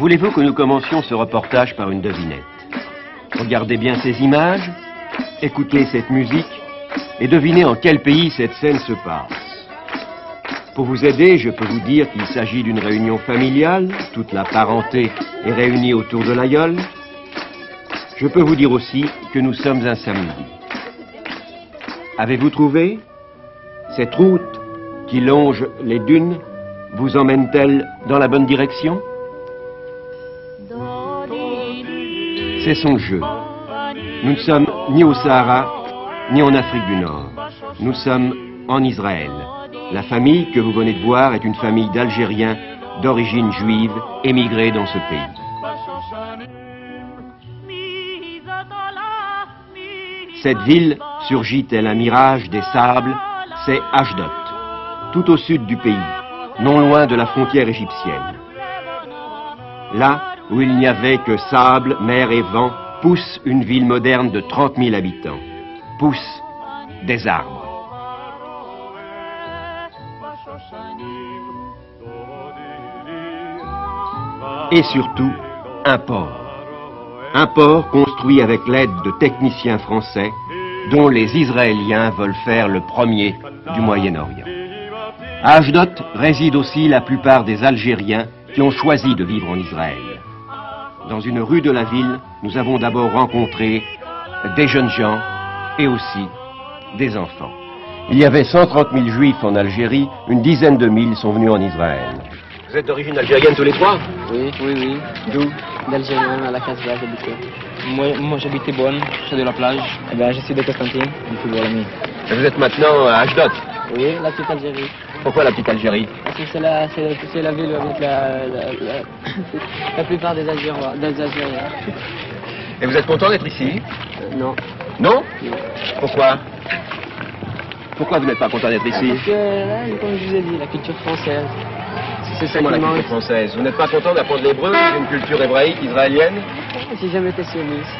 Voulez-vous que nous commencions ce reportage par une devinette? Regardez bien ces images, écoutez cette musique et devinez en quel pays cette scène se passe. Pour vous aider, je peux vous dire qu'il s'agit d'une réunion familiale, toute la parenté est réunie autour de l'aïeul. Je peux vous dire aussi que nous sommes un samedi. Avez-vous trouvé? Cette route qui longe les dunes vous emmène-t-elle dans la bonne direction? C'est son jeu. Nous ne sommes ni au Sahara, ni en Afrique du Nord. Nous sommes en Israël. La famille que vous venez de voir est une famille d'Algériens d'origine juive émigrés dans ce pays. Cette ville surgit tel un mirage des sables, c'est Ashdod, tout au sud du pays, non loin de la frontière égyptienne. Là où il n'y avait que sable, mer et vent, pousse une ville moderne de 30 000 habitants. Poussent des arbres. Et surtout, un port. Un port construit avec l'aide de techniciens français, dont les Israéliens veulent faire le premier du Moyen-Orient. À Ashdod résident aussi la plupart des Algériens qui ont choisi de vivre en Israël. Dans une rue de la ville, nous avons d'abord rencontré des jeunes gens et aussi des enfants. Il y avait 130 000 juifs en Algérie, une dizaine de mille sont venus en Israël. Vous êtes d'origine algérienne tous les trois? Oui. D'où? D'Algérien, à la Casbah, j'habitais. Moi j'habitais Bonn, près de la plage. Eh ben, je suis de Constantine, du coup, voilà. Et vous êtes maintenant à Ashdod? Oui, la petite Algérie. Pourquoi la petite Algérie? Parce que c'est la ville avec la plupart des Algériens. Et vous êtes content d'être ici? Non. Non? Pourquoi? Pourquoi vous n'êtes pas content d'être ici? Parce que là, comme je vous ai dit, la culture française. C'est ça qui la manque. culture française. Vous n'êtes pas content d'apprendre l'hébreu, une culture hébraïque, israélienne? J'ai jamais été sioniste.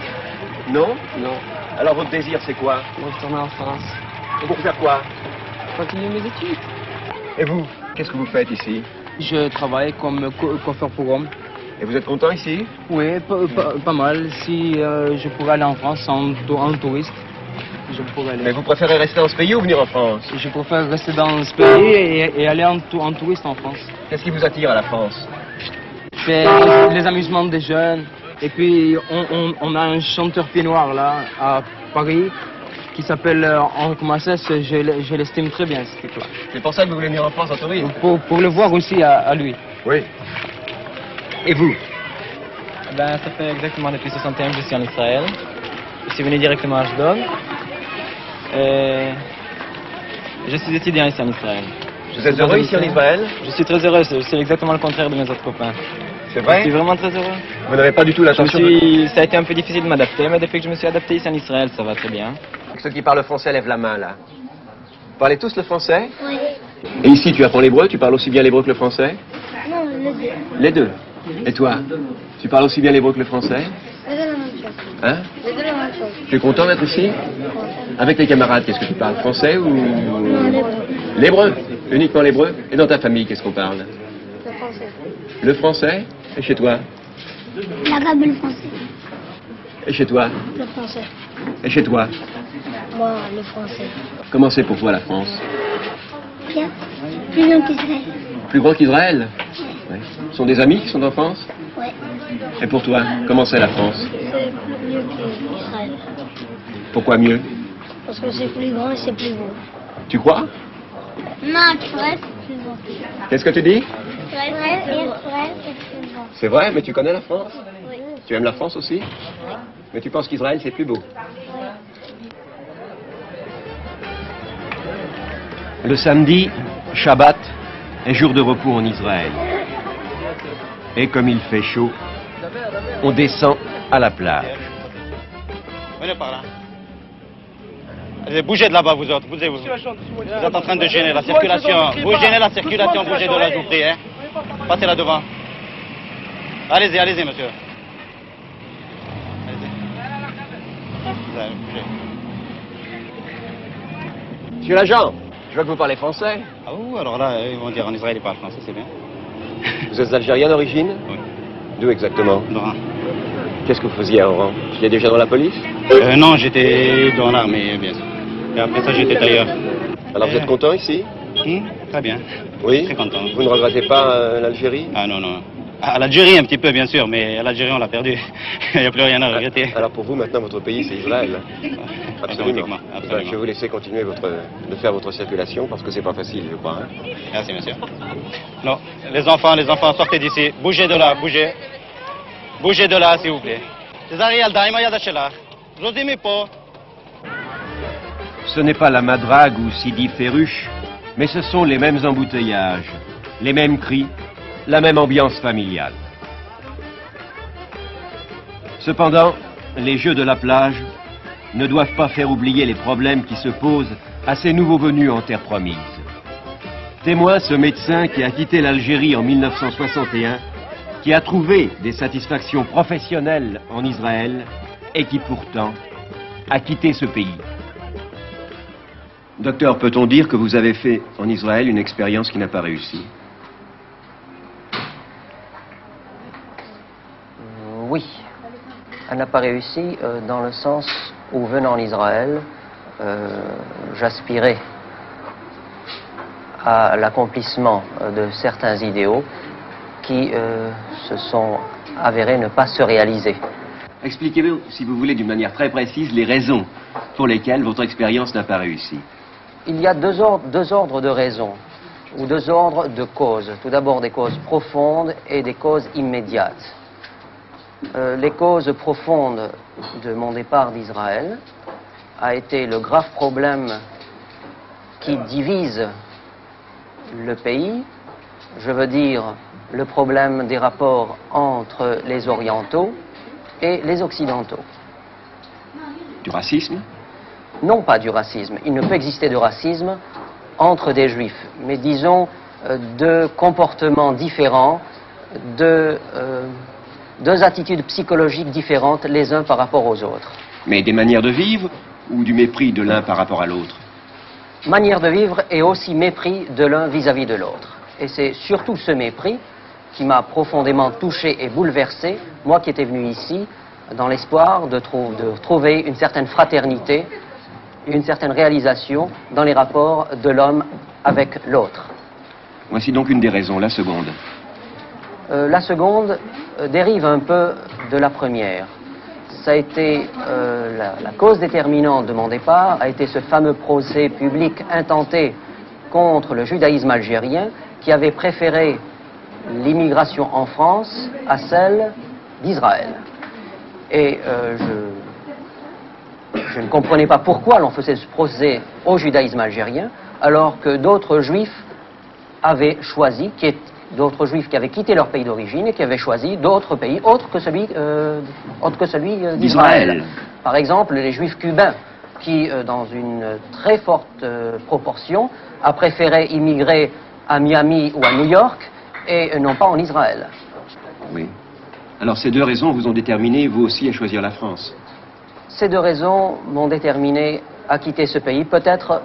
Non? Non. Alors votre désir c'est quoi? Retourner en France. Et pour faire quoi? Continuer mes études. Et vous? Qu'est-ce que vous faites ici? Je travaille comme coiffeur pour hommes. Et vous êtes content ici? Oui, pas mal. Si je pourrais aller en France en touriste, je pourrais aller. Mais vous préférez rester dans ce pays ou venir en France? Je préfère rester dans ce pays et aller en touriste en France. Qu'est-ce qui vous attire à la France? C'est les amusements des jeunes. Et puis, on a un chanteur pied noir là, à Paris, qui s'appelle Henri Massès. Je l'estime très bien, ce type-là. C'est pour ça que vous voulez venir en France en tourisme? Pour le voir aussi à lui. Oui. Et vous? Ben, ça fait exactement depuis 61 que je suis en Israël. Je suis venu directement à Ashdod. Je suis étudiant ici en Israël. Vous êtes heureux ici en Israël? Je suis très heureux, c'est exactement le contraire de mes autres copains. C'est vrai? Je suis vraiment très heureux. Vous n'avez pas du tout l'intention Ça a été un peu difficile de m'adapter, mais depuis que je me suis adapté ici en Israël, ça va très bien. Ceux qui parlent français lèvent la main là. Vous parlez tous le français? Oui. Et ici tu apprends l'hébreu? Tu parles aussi bien l'hébreu que le français? Non, les deux. Les deux. Et toi? Tu parles aussi bien l'hébreu que le français? Les deux la même chose. Hein? Les deux la même chose. Tu es content d'être ici? Avec les camarades, qu'est-ce que tu parles? Français ou... Non, les deux. L'hébreu? Uniquement l'hébreu? Et dans ta famille, qu'est-ce qu'on parle? Le français. Le français? Et chez toi? L'arabe et le français. Et chez toi? Le français. Et chez toi? Moi, le français. Comment c'est pour toi la France? Bien. Plus long qu'Israël. Plus grand qu'Israël? Oui. Ce sont des amis qui sont d'enfance? Ouais. Et pour toi, comment c'est la France? C'est mieux qu'Israël. Pourquoi mieux? Parce que c'est plus grand et c'est plus beau. Tu crois? Non, Israël, c'est plus beau. Qu'est-ce que tu dis? Israël, c'est plus beau. C'est vrai, mais tu connais la France? Oui. Tu aimes la France aussi? Mais tu penses qu'Israël c'est plus beau? Le samedi, Shabbat, est jour de repos en Israël. Et comme il fait chaud, on descend à la plage. Venez par là. Allez, bougez de là-bas, vous autres. Bougez, vous êtes en train de gêner la circulation. Vous gênez la circulation, bougez de là, je vous prie. Hein. Passez là devant. Allez-y, allez-y, monsieur. Allez-y. Bougez. Monsieur l'agent, je vois que vous parlez français. Ah oui, alors là, ils vont dire en Israël, ils parlent français, c'est bien. Vous êtes algérien d'origine? Oui. D'où exactement? d'Oran. Qu'est-ce que vous faisiez à Oran? Vous étiez déjà dans la police? Non, j'étais dans l'armée, bien sûr. Et après ça, j'étais ailleurs. Alors vous êtes content ici? Très bien. Oui? Très content. Vous ne regrettez pas l'Algérie? Ah non, non. À l'Algérie, un petit peu, bien sûr, mais à l'Algérie, on l'a perdu. Il n'y a plus rien à regretter. Alors pour vous, maintenant, votre pays, c'est Israël? Automatiquement, absolument. Je vais vous laisser continuer de faire votre circulation, parce que c'est pas facile, je crois. Hein? Merci, monsieur. Non, les enfants, sortez d'ici. Bougez de là, bougez. Bougez de là, s'il vous plaît. Ce n'est pas la Madrague ou Sidi Ferruche, mais ce sont les mêmes embouteillages, les mêmes cris, la même ambiance familiale. Cependant, les jeux de la plage ne doivent pas faire oublier les problèmes qui se posent à ces nouveaux venus en terre promise. Témoin ce médecin qui a quitté l'Algérie en 1961, qui a trouvé des satisfactions professionnelles en Israël et qui pourtant a quitté ce pays. Docteur, peut-on dire que vous avez fait en Israël une expérience qui n'a pas réussi? Oui, elle n'a pas réussi dans le sens où, venant en Israël, j'aspirais à l'accomplissement de certains idéaux qui se sont avérés ne pas se réaliser. Expliquez-vous, si vous voulez, d'une manière très précise, les raisons pour lesquelles votre expérience n'a pas réussi. Il y a deux ordres de raisons, ou deux ordres de causes. Tout d'abord des causes profondes et des causes immédiates. Les causes profondes de mon départ d'Israël a été le grave problème qui divise le pays, je veux dire le problème des rapports entre les orientaux et les occidentaux. Du racisme? Non pas du racisme. Il ne peut exister de racisme entre des juifs, mais disons de comportements différents, deux attitudes psychologiques différentes les uns par rapport aux autres. Mais des manières de vivre ou du mépris de l'un par rapport à l'autre? Manière de vivre et aussi mépris de l'un vis-à-vis de l'autre. Et c'est surtout ce mépris qui m'a profondément touché et bouleversé, moi qui étais venu ici dans l'espoir de trouver une certaine fraternité, une certaine réalisation dans les rapports de l'homme avec l'autre. Voici donc une des raisons, la seconde. La seconde dérive un peu de la première. Ça a été la cause déterminante de mon départ, a été ce fameux procès public intenté contre le judaïsme algérien qui avait préféré l'immigration en France à celle d'Israël. Et je ne comprenais pas pourquoi l'on faisait ce procès au judaïsme algérien alors que d'autres juifs avaient choisi, d'autres juifs qui avaient quitté leur pays d'origine et qui avaient choisi d'autres pays autres que celui d'Israël. Par exemple, les juifs cubains qui, dans une très forte proportion, a préféré immigrer à Miami ou à New York et non pas en Israël. Oui. Alors ces deux raisons vous ont déterminé, vous aussi, à choisir la France? Ces deux raisons m'ont déterminé à quitter ce pays, peut-être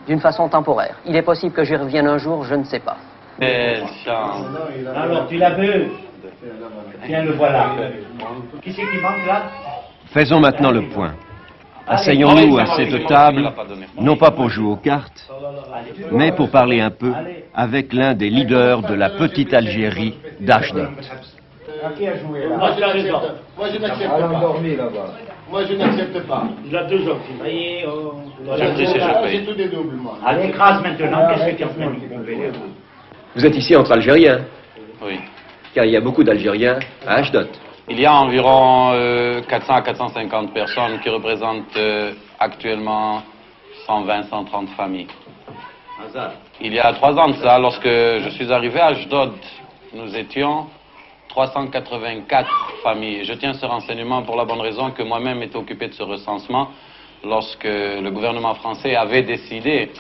d'une façon temporaire. Il est possible que j'y revienne un jour, je ne sais pas. Alors, tu l'as vu? Tiens, le voilà. Qui c'est qui manque là? Faisons maintenant le point. Asseyons-nous à cette table, non pas pour jouer aux cartes, mais pour parler un peu avec l'un des leaders de la petite Algérie d'Ashdod. Qui a joué là? Moi, je n'accepte pas. Moi, je n'accepte pas. Il a deux options. J'ai tout des doubles, moi. Allez, écrase maintenant. Qu'est-ce que tu as fait? Vous êtes ici entre Algériens? Oui. Car il y a beaucoup d'Algériens à Ashdod. Il y a environ 400 à 450 personnes qui représentent actuellement 120-130 familles. Il y a 3 ans de ça, lorsque je suis arrivé à Ashdod, nous étions 384 familles. Je tiens ce renseignement pour la bonne raison que moi-même étais occupé de ce recensement lorsque le gouvernement français avait décidé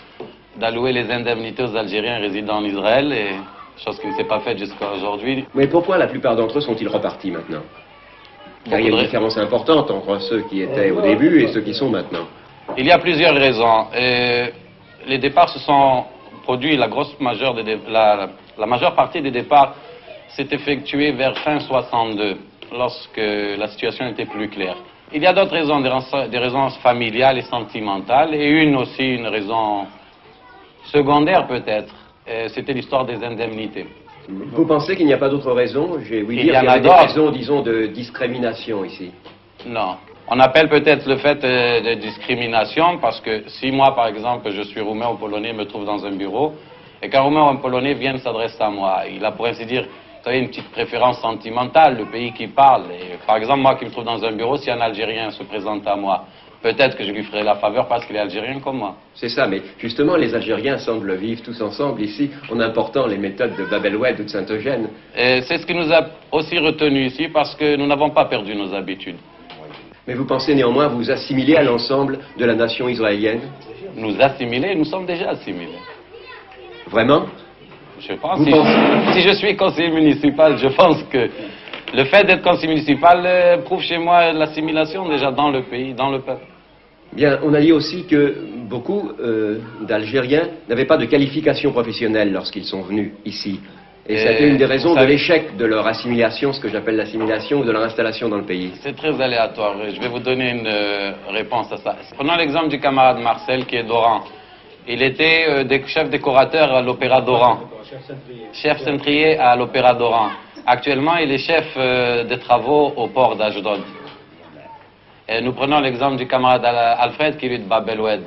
d'allouer les indemnités aux Algériens résidant en Israël, et chose qui ne s'est pas faite jusqu'à aujourd'hui. Mais pourquoi la plupart d'entre eux sont-ils repartis maintenant? Car il y a une différence importante entre ceux qui étaient au début et ceux qui sont maintenant. Il y a plusieurs raisons. Les départs se sont produits, la majeure partie des départs s'est effectué vers fin 62, lorsque la situation était plus claire. Il y a d'autres raisons, des raisons familiales et sentimentales, et une raison secondaire peut-être, c'était l'histoire des indemnités. Vous pensez qu'il n'y a pas d'autres raisons? J'ai ouï dire qu'il y avait des raisons, disons, de discrimination ici. Non. On appelle peut-être le fait de discrimination parce que si moi, par exemple, je suis roumain ou polonais, me trouve dans un bureau, et qu'un roumain ou un polonais vient s'adresser à moi, il a pour ainsi dire, vous savez, une petite préférence sentimentale, le pays qui parle. Et, par exemple, moi qui me trouve dans un bureau, si un Algérien se présente à moi, peut-être que je lui ferai la faveur parce qu'il est algérien comme moi. C'est ça, mais justement, les Algériens semblent vivre tous ensemble ici, en important les méthodes de Bab el-Oued ou de Saint-Eugène. C'est ce qui nous a aussi retenu ici parce que nous n'avons pas perdu nos habitudes. Mais vous pensez néanmoins vous assimiler à l'ensemble de la nation israélienne? Nous assimiler, nous sommes déjà assimilés. Vraiment? Je pense. Si je suis conseiller municipal, je pense que le fait d'être conseiller municipal prouve chez moi l'assimilation déjà dans le pays, dans le peuple. Bien, on a dit aussi que beaucoup d'Algériens n'avaient pas de qualification professionnelle lorsqu'ils sont venus ici. Et c'était une des raisons de l'échec de leur assimilation, ce que j'appelle l'assimilation, ou de leur installation dans le pays. C'est très aléatoire. Je vais vous donner une réponse à ça. Prenons l'exemple du camarade Marcel qui est d'Oran. Il était chef décorateur à l'Opéra d'Oran. Chef cintrier à l'Opéra d'Oran. Actuellement, il est chef des travaux au port d'Ashdod. Et nous prenons l'exemple du camarade Alfred qui est de Bab el-Oued.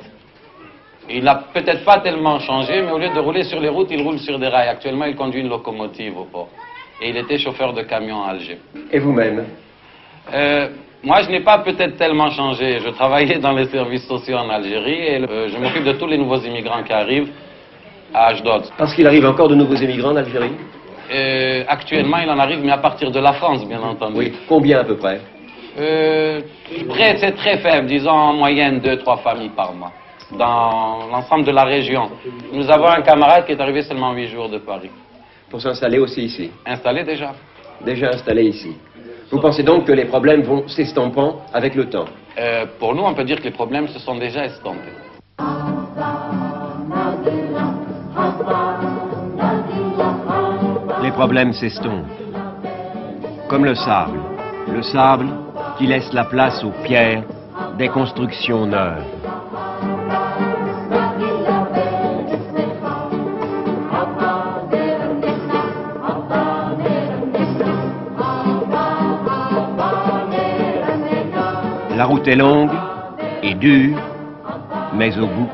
Il n'a peut-être pas tellement changé, mais au lieu de rouler sur les routes, il roule sur des rails. Actuellement, il conduit une locomotive au port. Et il était chauffeur de camion à Alger. Et vous-même? Moi, je n'ai pas peut-être tellement changé. Je travaillais dans les services sociaux en Algérie et je m'occupe de tous les nouveaux immigrants qui arrivent à Ashdod. Parce qu'il arrive encore de nouveaux immigrants en Algérie? Actuellement, il en arrive, mais à partir de la France, bien entendu. Oui. Combien à peu près? C'est très faible, disons en moyenne 2-3 familles par mois. Dans l'ensemble de la région. Nous avons un camarade qui est arrivé seulement 8 jours de Paris. Pour s'installer aussi ici? Installé déjà. Déjà installé ici. Vous pensez donc que les problèmes vont s'estompant avec le temps? Pour nous, on peut dire que les problèmes se sont déjà estompés. Les problèmes s'estompent. Comme le sable. Le sable qui laisse la place aux pierres des constructions neuves. La route est longue et dure, mais au bout,